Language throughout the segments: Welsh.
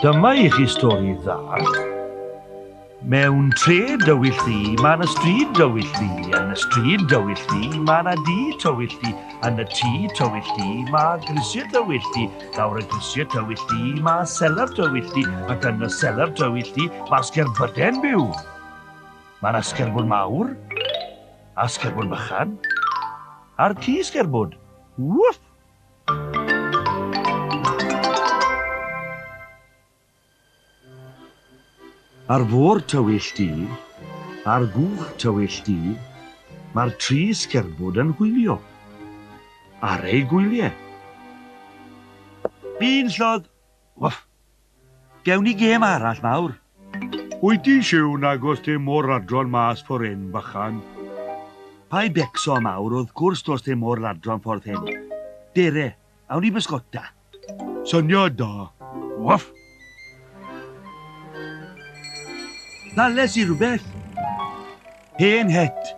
Dyma i chi stori dda. Mewn tre dywyll ddi, mae yna stryd dywyll ddi. Yn y stryd dywyll ddi, mae yna dŷ tywyll ddi. Yn y tŷ tywyll ddi, mae grisiau tywyll ddi. Lawr y grisiau tywyll ddi, mae selar tywyll ddi. Ac yn y selar tywyll ddi, mae sgerbyde'n byw. Mae yna sgerbwd mawr, a sgerbwd bychan, a'r ci sgerbwd. Wwff! Ar fôr tywyll di, a'r gwch tywyll di, mae'r tri sgerbwd yn hwylio. Ar ei gwyliau. Fi'n llodd. Wff. Gewn ni gêm arall mawr. Wyt ti siwn agos te Môrladron mas ffordd hyn, bychan? Pai becso mawr, wrth gwrs dos te Môrladron ffordd hyn. Dere, awn ni bysgota. Syniad da. Wff. Llais i rhywbeth. Hen het.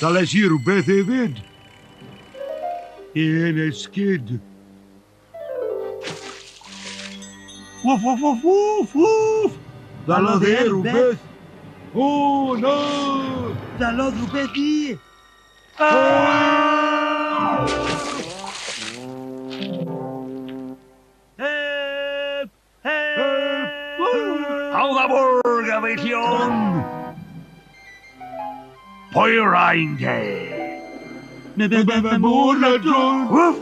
Llais i rhywbeth hefyd. Hen esgyd. Woof, woof, woof, woof, woof. Ddalodd e rhywbeth. O, no! Ddalodd rhywbeth i. Hawdd a bwrg a feillion! Pwy rhain te? Môrladron! Wwff!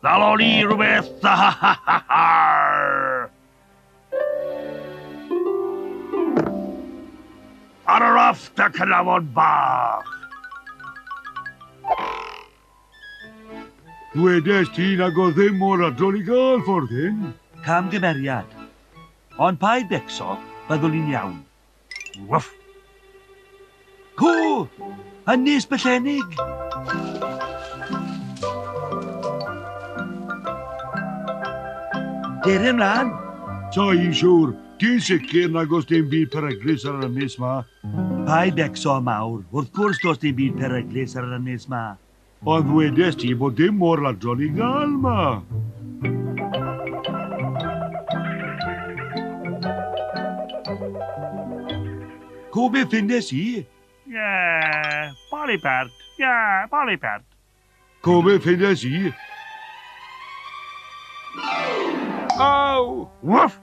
Ddalo ni rhywbeth! Ar yr afft a cynafod bach! Dwedes ti nag oedd ddim Môrladron i gael ffordd hyn? Camgymeriad. Ond paid becso, byddwn ni'n iawn. Wwff! Cw! Ynys byllenig! Dere ymlaen. Ta i'n siŵr, ti'n sicr nag oes dim byd peryglus ar yr ynys ma? Paid becso mawr, wrth gwrs does dim byd peryglus ar yr ynys ma. Ond ddwedes ti bod dim Môrladron i gael ma. Co be ffindes i? Boli pert. Boli pert. Co be ffindes i? Aw! Wwff!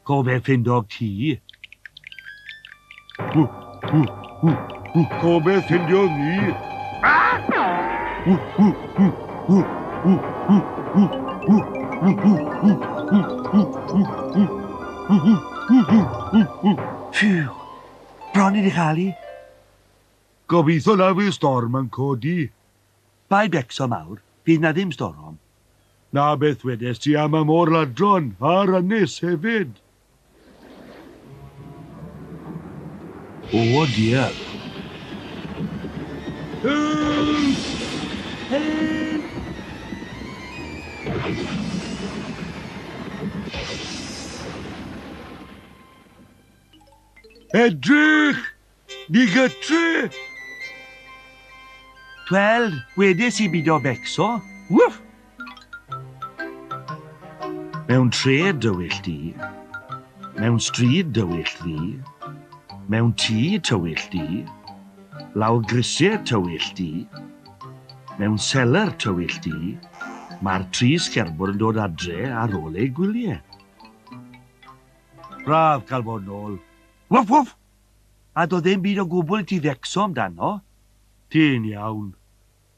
Co be ffindog ti? Co be ffindog ni? Phew! Bron i di chael i. Gobeithio na fydd storm yn codi. Bai becso mawr, fydd na ddim storm. Na beth wedes ti am y Môrladron a'r ynys hefyd. O dear. Edrych! Ni gytre! Wel, wedes i byd o becso. Wwff! Mewn tre dywyll di, mewn stryd dywyll di, mewn tŷ tywyll di, lawr grisiau tywyll di, mewn selar tywyll di, mae'r tri sgerbwd yn dod adre ar ôl ei gwyliau. Braf cael bod nôl. Wwff, wwff! A do ddim byd o gwbl ti ddecso amdano? Ti'n iawn.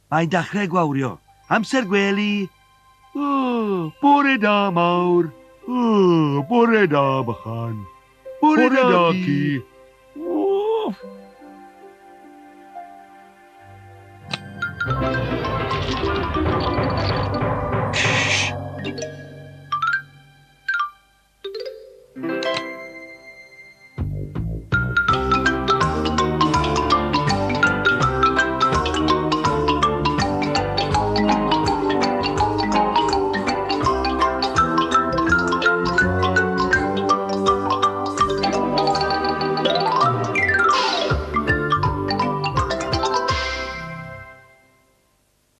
Mae'n dechrau gwawrio. Amser gwely. O, bore da mawr. O, bore da bychan. Bore da ci.